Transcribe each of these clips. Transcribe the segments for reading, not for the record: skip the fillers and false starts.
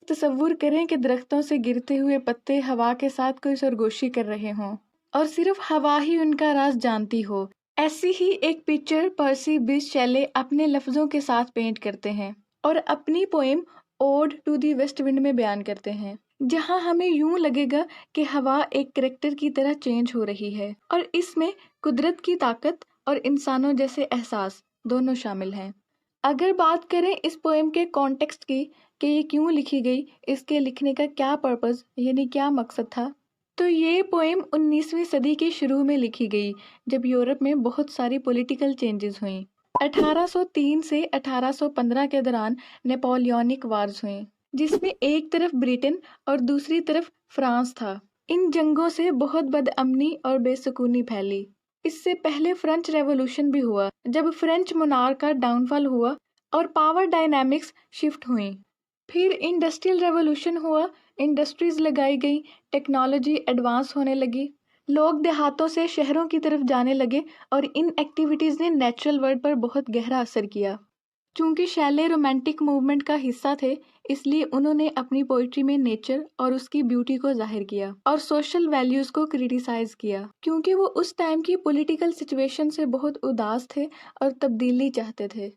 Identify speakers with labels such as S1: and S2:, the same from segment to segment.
S1: तसव्वुर करें कि दरख्तों से गिरते हुए पत्ते हवा के साथ कोई सरगोशी कर रहे हों और सिर्फ हवा ही उनका राज जानती हो। ऐसी ही एक पिक्चर पर्सी बिश शेले अपने लफ्जों के साथ पेंट करते हैं और अपनी poem ode to the west wind में बयान करते हैं, जहां हमें यूं लगेगा कि हवा एक करेक्टर की तरह चेंज हो रही है और इसमें कुदरत की ताकत और इंसानों जैसे एहसास दोनों शामिल हैं। अगर बात करें इस पोएम के कॉन्टेक्स्ट की कि ये क्यों लिखी गई, इसके लिखने का क्या पर्पस यानी क्या मकसद था, तो ये पोएम 19वीं सदी के शुरू में लिखी गई जब यूरोप में बहुत सारी पॉलिटिकल चेंजेस हुई। 1803 से 1815 के दौरान नेपोलियनिक वार्स हुए, जिसमें एक तरफ ब्रिटेन और दूसरी तरफ फ्रांस था। इन जंगों से बहुत बदअमनी और बेसुकूनी फैली। इससे पहले फ्रेंच रेवोल्यूशन भी हुआ, जब फ्रेंच मोनार्क का डाउनफॉल हुआ और पावर डायनामिक्स शिफ्ट हुई। फिर इंडस्ट्रियल रेवोल्यूशन हुआ, इंडस्ट्रीज लगाई गई, टेक्नोलॉजी एडवांस होने लगी, लोग देहातों से शहरों की तरफ जाने लगे और इन एक्टिविटीज़ ने नेचुरल वर्ल्ड पर बहुत गहरा असर किया। चूंकि शैले रोमांटिक मूवमेंट का हिस्सा थे, इसलिए उन्होंने अपनी पोइट्री में नेचर और उसकी ब्यूटी को जाहिर किया और सोशल वैल्यूज को क्रिटिसाइज किया, क्योंकि वो उस टाइम की पॉलिटिकल सिचुएशन से बहुत उदास थे और तब्दीली चाहते थे।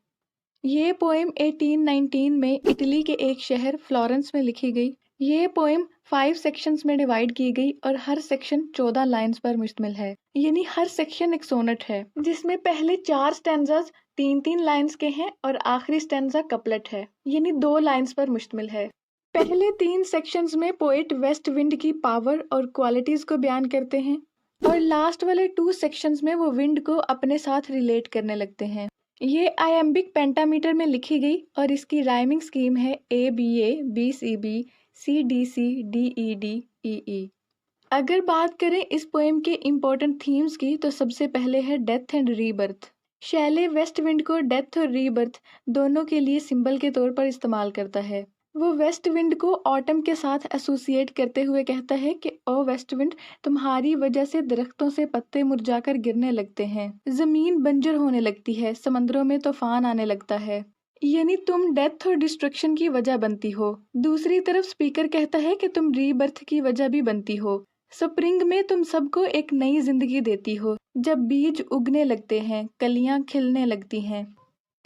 S1: ये पोएम 1819 में इटली के एक शहर फ्लोरेंस में लिखी गई। ये पोएम 5 सेक्शंस में डिवाइड की गई और हर सेक्शन 14 लाइंस पर मुश्तमिल है, यानी हर सेक्शन एक सोनेट है, जिसमें पहले 4 स्टैंजास 3-3 लाइंस के हैं और आखिरी स्टैंजा कपलेट है, यानी 2 लाइंस पर मुश्तमिल है। पहले 3 सेक्शंस में पोएट वेस्ट विंड की पावर और क्वालिटीज को बयान करते हैं और लास्ट वाले 2 सेक्शंस में वो विंड को अपने साथ रिलेट करने लगते हैं। ये आयम्बिक पेंटामीटर में लिखी गई और इसकी राइमिंग स्कीम है ABA BCB CDC DED EE। अगर बात करें इस पोएम के इम्पोर्टेंट थीम्स की, तो सबसे पहले है death and rebirth. Shelley west wind को डेथ और रीबर्थ दोनों के लिए सिंबल के तौर पर इस्तेमाल करता है। वो वेस्ट विंड को ऑटम के साथ एसोसिएट करते हुए कहता है कि ओ वेस्ट विंड, तुम्हारी वजह से दरख्तों से पत्ते मुरझाकर गिरने लगते हैं, जमीन बंजर होने लगती है, समंदरों में तूफान आने लगता है, यानी तुम डेथ और डिस्ट्रक्शन की वजह बनती हो। दूसरी तरफ स्पीकर कहता है कि तुम रीबर्थ की वजह भी बनती हो। स्प्रिंग में तुम सबको एक नई जिंदगी देती हो, जब बीज उगने लगते हैं, कलियां खिलने लगती हैं।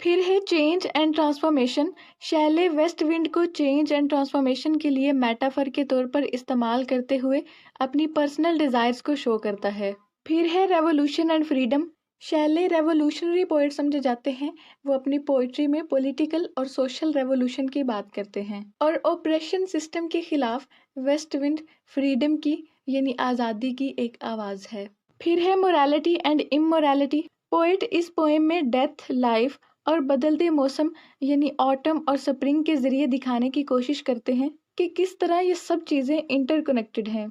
S1: फिर है change and transformation. Shelley west wind को चेंज एंड ट्रांसफॉर्मेशन के लिए मेटाफर के तौर पर इस्तेमाल करते हुए अपनी पर्सनल डिजायर्स को शो करता है। फिर है revolution and freedom. Shelley revolutionary poet समझे जाते हैं। वो अपनी पोइट्री में पॉलिटिकल और सोशल रेवोल्यूशन की बात करते हैं और ऑपरेशन सिस्टम के खिलाफ वेस्ट विंड फ्रीडम की यानी आज़ादी की एक आवाज़ है। फिर है मोरालिटी एंड इमोरालिटी। पोएट इस पोएम में डेथ, लाइफ और बदलते मौसम यानी ऑटम और स्प्रिंग के जरिए दिखाने की कोशिश करते हैं कि किस तरह ये सब चीज़ें इंटरकनेक्टेड हैं।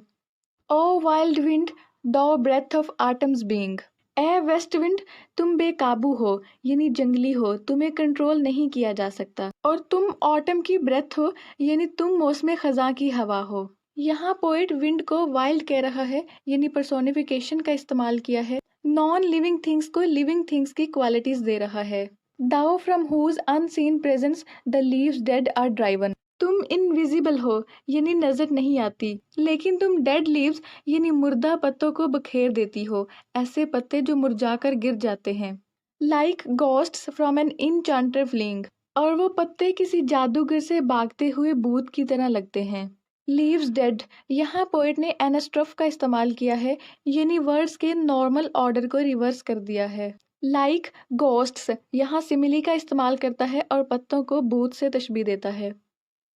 S1: O wild wind, thou breath of autumn's being. ए वेस्ट विंड, तुम बेकाबू हो यानी जंगली हो, तुम्हें कंट्रोल नहीं किया जा सकता, और तुम ऑटम की ब्रेथ हो यानी तुम मौसम खज़ां की हवा हो। यहाँ पोएट विंड को वाइल्ड कह रहा है, यानी पर्सोनिफिकेशन का इस्तेमाल किया है। नॉन लिविंग थिंग्स को लिविंग थिंग्स की क्वालिटीज दे रहा है। Thou from whose unseen presence the leaves dead are driven। तुम इनविजिबल हो यानी नजर नहीं आती, लेकिन तुम डेड लीव्स यानी मुर्दा पत्तों को बखेर देती हो, ऐसे पत्ते जो मुरझाकर गिर जाते हैं। Like ghosts from an enchanter fleeing, और वो पत्ते किसी जादूगर से भागते हुए भूत की तरह लगते हैं। लीव्स डेड, यहाँ पोएट ने एनास्ट्रोफ का इस्तेमाल किया है, यानी वर्ड्स के नॉर्मल ऑर्डर को रिवर्स कर दिया है। लाइक घोस्ट्स यहाँ सिमिली का इस्तेमाल करता है और पत्तों को भूत से तशबीह देता है।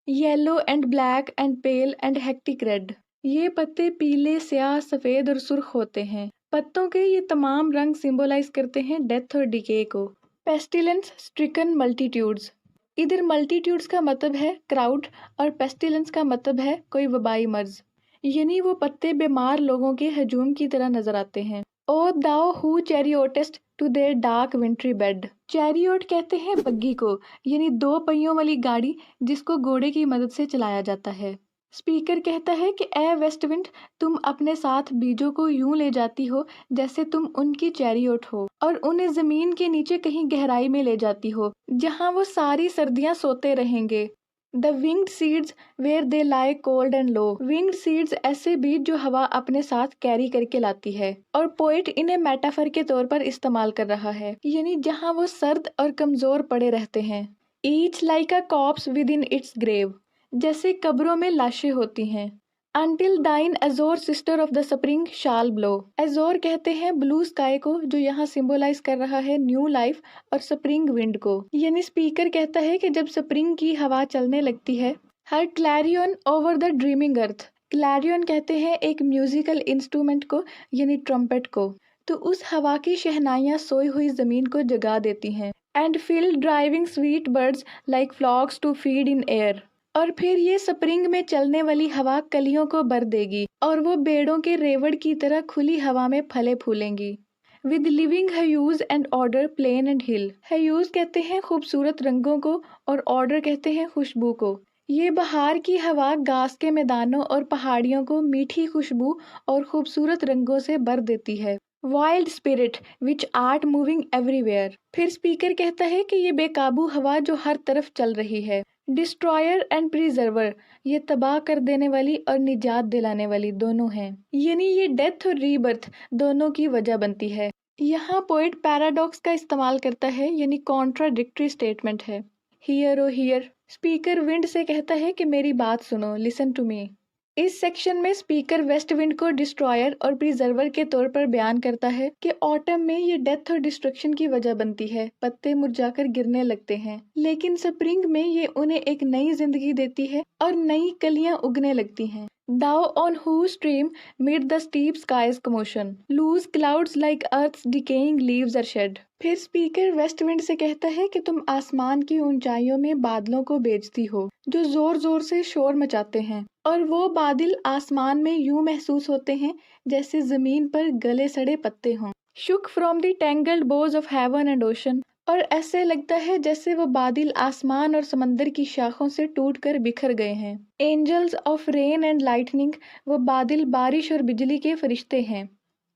S1: Yellow and black and pale and hectic red, ये पत्ते पीले, स्याह, सफ़ेद और सुर्ख होते हैं। पत्तों के ये तमाम रंग सिंबलाइज करते हैं डेथ और डिके को। Pestilence, stricken, multitudes. इधर मल्टीट्यूड्स का मतलब है क्राउड और पेस्टिलेंस का मतलब है कोई वबाई मर्ज, यानी वो पत्ते बीमार लोगों के हजूम की तरह नजर आते हैं। O thou who chariotest to their dark wintry bed. Chariot कहते हैं बग्गी को, यानी 2 पहियों वाली गाड़ी जिसको घोड़े की मदद से चलाया जाता है। स्पीकर कहता है कि ए वेस्ट विंड, तुम अपने साथ बीजों को यूं ले जाती हो जैसे तुम उनकी चैरियोट हो, और उन्हें जमीन के नीचे कहीं गहराई में ले जाती हो, जहां वो सारी सर्दियां सोते रहेंगे। The winged seeds where they lie cold and low. Winged seeds ऐसे बीज जो हवा अपने साथ कैरी करके लाती है, और पोएट इन्हें मेटाफर के तौर पर इस्तेमाल कर रहा है, यानी जहाँ वो सर्द और कमजोर पड़े रहते हैं। Each like a corpse within its grave, जैसे कब्रों में लाशें होती हैं। Until thine azure sister of the spring shall blow। azure कहते हैं ब्लू स्काई को, जो यहाँ सिंबलाइज कर रहा है न्यू लाइफ और स्प्रिंग विंड को। यानी स्पीकर कहता है कि जब स्प्रिंग की हवा चलने लगती है, her clarion over the dreaming earth. Clarion कहते हैं एक म्यूजिकल इंस्ट्रूमेंट को, यानी ट्रम्पेट को। तो उस हवा की शहनाइयाँ सोई हुई जमीन को जगा देती हैं। And fill driving sweet birds like flocks to feed in air. और फिर ये स्प्रिंग में चलने वाली हवा कलियों को भर देगी, और वो बेड़ों के रेवड़ की तरह खुली हवा में फले फूलेंगी। विद लिविंग ह्यूज एंड ऑर्डर प्लेन एंड हिल। ह्यूज कहते हैं खूबसूरत रंगों को, और ऑर्डर कहते हैं खुशबू को। ये बहार की हवा घास के मैदानों और पहाड़ियों को मीठी खुशबू और खूबसूरत रंगों से भर देती है। Wild spirit which art moving everywhere. फिर स्पीकर कहता है कि ये बेकाबू हवा जो हर तरफ चल रही है। डिस्ट्रॉयर एंड प्रिजर्वर, ये तबाह कर देने वाली और निजात दिलाने वाली दोनों हैं, यानी ये डेथ और रीबर्थ दोनों की वजह बनती है। यहाँ पोएट पैराडॉक्स का इस्तेमाल करता है, यानी कॉन्ट्राडिक्टरी स्टेटमेंट है। Hear oh hear. Speaker wind से कहता है कि मेरी बात सुनो, लिसन टू मी। इस सेक्शन में स्पीकर वेस्ट विंड को डिस्ट्रॉयर और प्रिजर्वर के तौर पर बयान करता है कि ऑटम में ये डेथ और डिस्ट्रक्शन की वजह बनती है, पत्ते मुरझाकर गिरने लगते हैं। लेकिन स्प्रिंग में ये उन्हें एक नई जिंदगी देती है और नई कलियां उगने लगती हैं। Thou on whose stream mid the steep sky's commotion, loose clouds like earth's decaying leaves are shed। फिर स्पीकर वेस्ट विंड से कहता है कि तुम आसमान की ऊंचाइयों में बादलों को बेचती हो, जो जोर जोर से शोर मचाते हैं, और वो बादल आसमान में यूं महसूस होते हैं जैसे जमीन पर गले सड़े पत्ते हों। Shook from the tangled bows of heaven and ocean। और ऐसे लगता है जैसे वो बादल आसमान और समंदर की शाखों से टूटकर बिखर गए हैं। Angels of rain and lightning, वो बादल बारिश और बिजली के फरिश्ते हैं।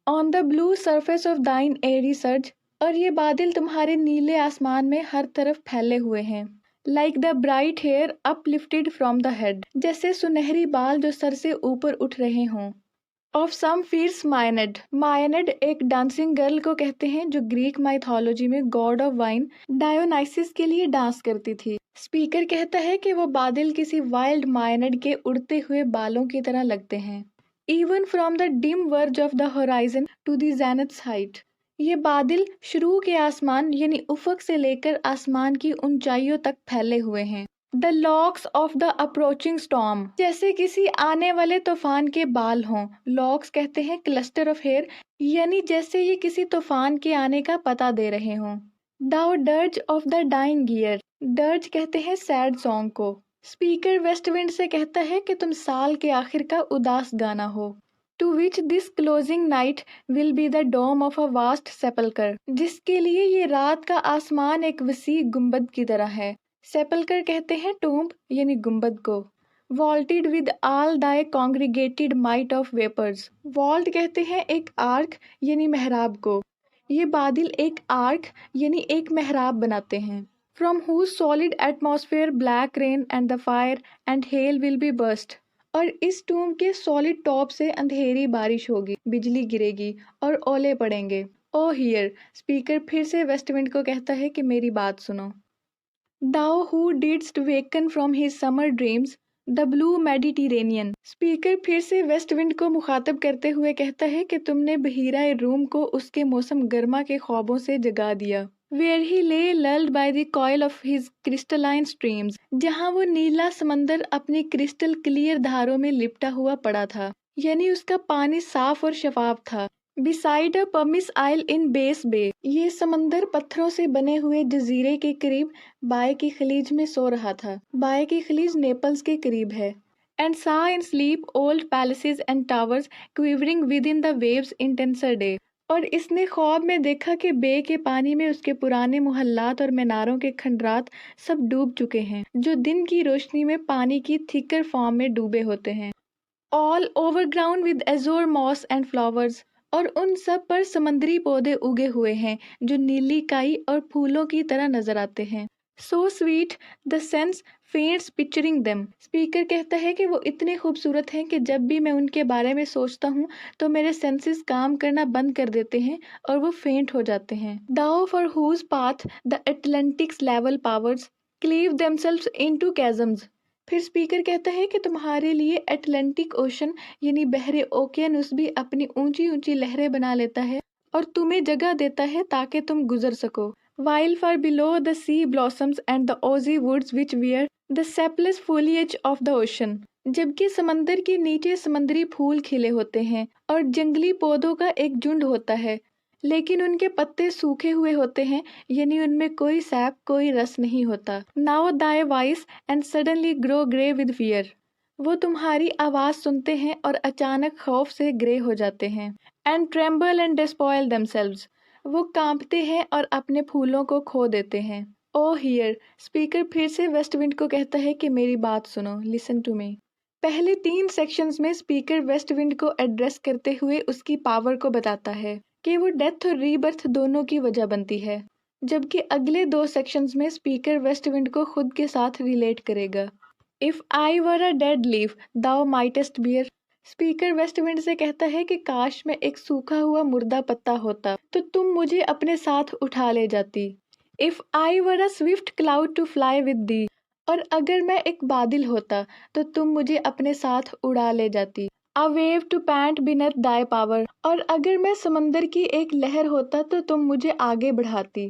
S1: On the blue surface of thine aery surge, और ये बादल तुम्हारे नीले आसमान में हर तरफ फैले हुए हैं। Like the bright hair uplifted from the head, जैसे सुनहरी बाल जो सर से ऊपर उठ रहे हों। Of some fees मायनेड। मायनेड एक डांसिंग गर्ल को कहते हैं जो ग्रीक माइथोलॉजी में गॉड ऑफ वाइन डायोनाइसिस के लिए डांस करती थी। स्पीकर कहता है कि वो बादल किसी वाइल्ड मायनेड के उड़ते हुए बालों की तरह लगते हैं। Even from the dim verge of the horizon to the zenith's height. ये बादल शुरू के आसमान यानी उफक से लेकर आसमान की ऊंचाइयों तक फैले हुए हैं। The locks of the approaching storm, जैसे किसी आने वाले तूफान के बाल हों। लॉक्स कहते हैं क्लस्टर ऑफ हेयर, यानी जैसे ये किसी तूफान के आने का पता दे रहे हों। The dirge of the dying year. Dirge कहते हैं सैड सॉन्ग को। स्पीकर वेस्ट विंड से कहता है कि तुम साल के आखिर का उदास गाना हो। To which this closing night will be the dome of a vast sepulchre, जिसके लिए ये रात का आसमान एक वसी गुंबद की तरह है। सेपल्कर कहते हैं टूम्ब यानी गुंबद को। Vaulted with all thy congregated might of vapours. Vault कहते हैं एक आर्क यानी मेहराब को। ये बादल एक आर्क यानी एक मेहराब बनाते हैं। From whose solid atmosphere black rain and the fire and hail will be burst. और इस टूम के सॉलिड टॉप से अंधेरी बारिश होगी, बिजली गिरेगी और ओले पड़ेंगे। ओ हियर। स्पीकर फिर से वेस्ट विंड को कहता है कि मेरी बात सुनो। Thou who didst waken from his summer dreams, the blue Mediterranean। Speaker फिर से वेस्ट विंड को मुखातब करते हुए कहता है कि तुमने बहीरा रूम को उसके मौसम गर्मा के ख्वाबों से जगा दिया। Where he lay lulled by the coil of his crystalline streams, जहाँ वो नीला समंदर अपनी क्रिस्टल क्लियर धारों में लिपटा हुआ पड़ा था, यानी उसका पानी साफ और शफाफ था। Beside a पमिस oil in base बे, ये समंदर पत्थरों से बने हुए जजीरे के करीब बाय की खलीज में सो रहा था। बाय की खलीज नेपल्स के करीब है। And saw in sleep old palaces and towers quivering within the wave's intenser day. और इसने ख्वाब में देखा कि बे के पानी में उसके पुराने मोहल्लात और मीनारों के खंडरात सब डूब चुके हैं, जो दिन की रोशनी में पानी की थिकर फॉर्म में डूबे होते हैं। All over ground with azure moss and flowers, और उन सब पर समंदरी पौधे उगे हुए हैं जो नीली काई और फूलों की तरह नजर आते हैं। So sweet the sense फेंट्स picturing them. Speaker कहता है कि वो इतने खूबसूरत हैं कि जब भी मैं उनके बारे में सोचता हूँ तो मेरे सेंसेस काम करना बंद कर देते हैं और वो फेंट हो जाते हैं। Thou for whose path the Atlantic's level powers cleave themselves into chasms। फिर स्पीकर कहता है कि तुम्हारे लिए एटलांटिक ओशन यानी बहरे ओकियानुस भी अपनी ऊंची ऊंची लहरें बना लेता है और तुम्हें जगह देता है ताकि तुम गुजर सको। While far below the sea blossoms and the ozzy woods which wear the sapless foliage of the ocean। जबकि समंदर के नीचे समुद्री फूल खिले होते हैं और जंगली पौधों का एक झुंड होता है, लेकिन उनके पत्ते सूखे हुए होते हैं, यानी उनमें कोई सैप कोई रस नहीं होता। Now thy voice and suddenly grow grey with fear। वो तुम्हारी आवाज सुनते हैं और अचानक खौफ से ग्रे हो जाते हैं। And tremble and despoil themselves। वो कांपते हैं और अपने फूलों को खो देते हैं। ओ हियर। स्पीकर फिर से वेस्ट विंड को कहता है कि मेरी बात सुनो, लिसन टू मी। पहले 3 सेक्शंस में स्पीकर वेस्ट विंड को एड्रेस करते हुए उसकी पावर को बताता है कि वो डेथ और रीबर्थ दोनों की वजह बनती है, जबकि अगले 2 सेक्शंस में स्पीकर वेस्ट विंड को खुद के साथ रिलेट करेगा। If I were a dead leaf thou mightest bear. Speaker west wind से कहता है कि काश मैं एक सूखा हुआ मुर्दा पत्ता होता तो तुम मुझे अपने साथ उठा ले जाती। If I were a swift cloud to fly with thee. और अगर मैं एक बादल होता तो तुम मुझे अपने साथ उड़ा ले जाती। A wave to pant beneath thy power. और अगर मैं समंदर की एक लहर होता तो तुम मुझे आगे बढ़ाती।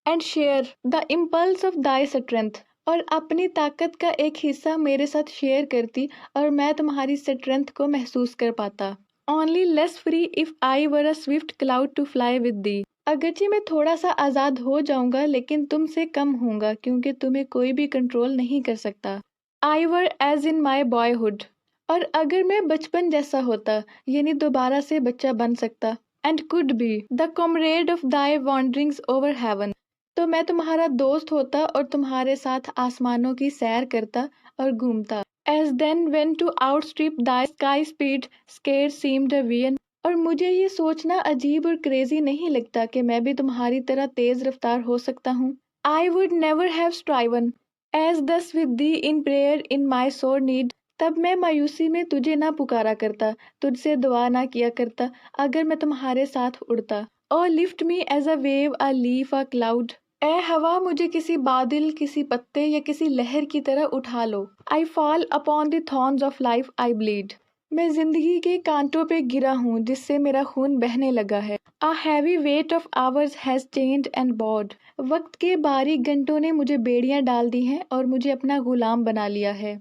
S1: And share the impulse of thy strength. और अपनी ताकत का एक हिस्सा मेरे साथ शेयर करती और मैं तुम्हारी स्ट्रेंथ को महसूस कर पाता। Only less free if I were a swift cloud to fly with thee. अगरचे मैं थोड़ा सा आज़ाद हो जाऊंगा लेकिन तुमसे कम होऊंगा क्योंकि तुम्हें कोई भी कंट्रोल नहीं कर सकता। I were as in my boyhood. और अगर मैं बचपन जैसा होता यानी दोबारा से बच्चा बन सकता। And could be the comrade of thy wanderings over heaven. तो मैं तुम्हारा दोस्त होता और तुम्हारे साथ आसमानों की सैर करता और घूमता। As then when to outstrip thy skyey speed scarce seemed a vision. और मुझे ये सोचना अजीब और क्रेजी नहीं लगता कि मैं भी तुम्हारी तरह तेज रफ्तार हो सकता हूँ। I would never have striven as thus with thee in prayer in my sore need. तब मैं मायूसी में तुझे ना पुकारा करता, तुझसे दुआ ना किया करता अगर मैं तुम्हारे साथ उड़ता। O lift me as a wave a leaf a cloud. ए हवा मुझे किसी बादल किसी पत्ते या किसी लहर की तरह उठा लो। I fall upon the thorns of life I bleed. मैं जिंदगी के कांटों पे गिरा हूँ जिससे मेरा खून बहने लगा है। A heavy weight of hours has chained and bound। वक्त के बारीक घंटों ने मुझे बेड़ियां डाल दी हैं और मुझे अपना गुलाम बना लिया है।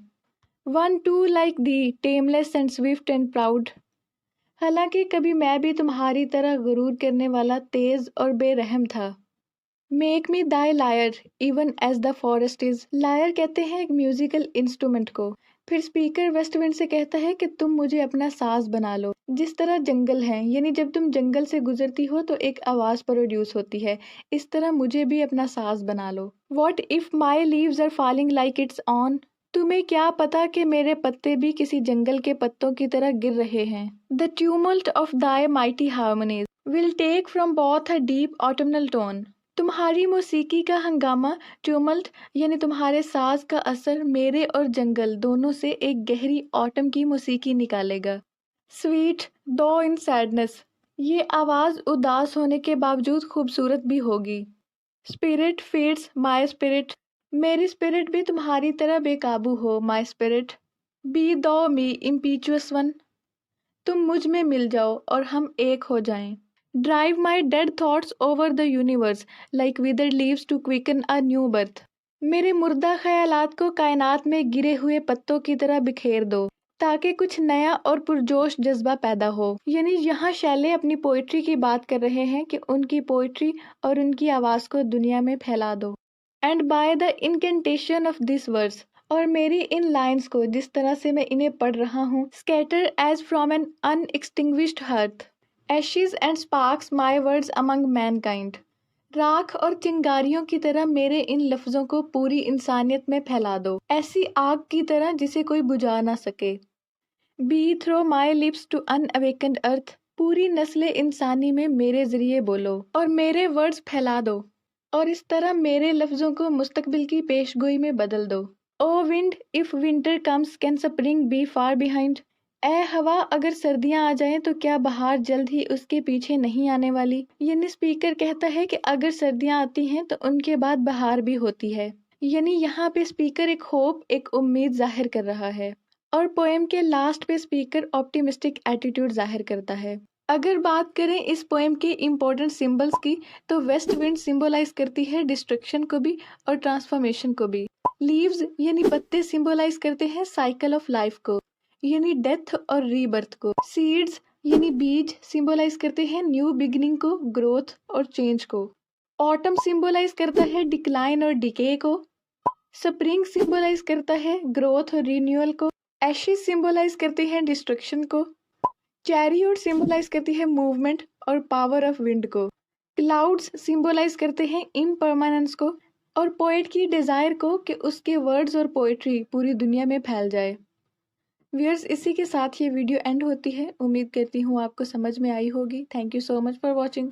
S1: One too like thee, tameless and swift and proud। हालांकि कभी मैं भी तुम्हारी तरह गुरूर करने वाला तेज और बेरहम था। Make me thy lyre even as the forest is. Lyre कहते हैं एक म्यूजिकल इंस्ट्रूमेंट को। फिर स्पीकर वेस्ट विंड से कहता है कि तुम मुझे अपना साज बना लो, जिस तरह जंगल है, यानी जब तुम जंगल से गुजरती हो तो एक आवाज प्रोड्यूस होती है, इस तरह मुझे भी अपना साज बना लो। What if my leaves are falling like its own. तुम्हें क्या पता कि मेरे पत्ते भी किसी जंगल के पत्तों की तरह गिर रहे हैं। The tumult of thy mighty harmonies will take from both a deep autumnal tone. तुम्हारी मौसीकी का हंगामा ट्यूमल्ट यानी तुम्हारे साज का असर मेरे और जंगल दोनों से एक गहरी ऑटम की मौसीकी निकालेगा। स्वीट दो इन सैडनेस। ये आवाज उदास होने के बावजूद खूबसूरत भी होगी। Spirit feeds my spirit. मेरी स्पिरिट भी तुम्हारी तरह बेकाबू हो माई स्पिरिट। बी दो मी इम्पीचुअस वन। तुम मुझ में मिल जाओ और हम एक हो जाएं। Drive my dead thoughts over the universe like withered leaves to quicken a new birth। मेरे मुर्दा ख्यालात को कायनात में गिरे हुए पत्तों की तरह बिखेर दो ताकि कुछ नया और पुरजोश जज्बा पैदा हो। यानी यहाँ शैले अपनी पोइट्री की बात कर रहे हैं कि उनकी पोइट्री और उनकी आवाज को दुनिया में फैला दो। And by the incantation of this verse. और मेरी इन लाइन्स को जिस तरह से मैं इन्हें पढ़ रहा हूँ। Scatter as from an unextinguished hearth. Ashes and sparks my words among mankind। राख और चिंगारियों की तरह मेरे इन लफ्जों को पूरी इंसानियत में फैला दो, ऐसी आग की तरह जिसे कोई बुझा ना सके। Be through my lips to unawakened earth। पूरी नस्ले इंसानी में मेरे जरिए बोलो और मेरे वर्ड्स फैला दो और इस तरह मेरे लफ्जों को मुस्तकबिल की पेशगोई में बदल दो। O wind, if winter comes can spring be far behind. ए हवा, अगर सर्दियां आ जाएं तो क्या बहार जल्द ही उसके पीछे नहीं आने वाली। यानी स्पीकर कहता है कि अगर सर्दियां आती हैं तो उनके बाद बहार भी होती है। यानी यहाँ पे स्पीकर एक होप, एक उम्मीद जाहिर कर रहा है। और पोएम के लास्ट पे स्पीकर ऑप्टिमिस्टिक एटीट्यूड जाहिर करता है। अगर बात करें इस पोएम के इम्पोर्टेंट सिंबल्स की, तो वेस्ट विंड सिंबलाइज करती है डिस्ट्रक्शन को भी और ट्रांसफॉर्मेशन को भी। लीव्स यानी पत्ते सिंबलाइज करते हैं साइकिल ऑफ लाइफ को, यानी डेथ और रीबर्थ को। सीड्स यानी बीज सिंबलाइज करते हैं न्यू बिगिनिंग को, ग्रोथ और चेंज को। ऑटम सिंबलाइज करता है डिक्लाइन और डिके को। स्प्रिंग सिंबलाइज करता है ग्रोथ और रिन्यूअल को। एशेस सिंबलाइज करते हैं डिस्ट्रक्शन को। चैरियट सिंबलाइज करती है मूवमेंट और पावर ऑफ विंड को। क्लाउड्स सिंबलाइज करते हैं इम्परमानेंस को और पोएट की डिजायर को कि उसके वर्ड्स और पोएट्री पूरी दुनिया में फैल जाए। व्यूअर्स, इसी के साथ ये वीडियो एंड होती है। उम्मीद करती हूँ आपको समझ में आई होगी। Thank you so much for watching.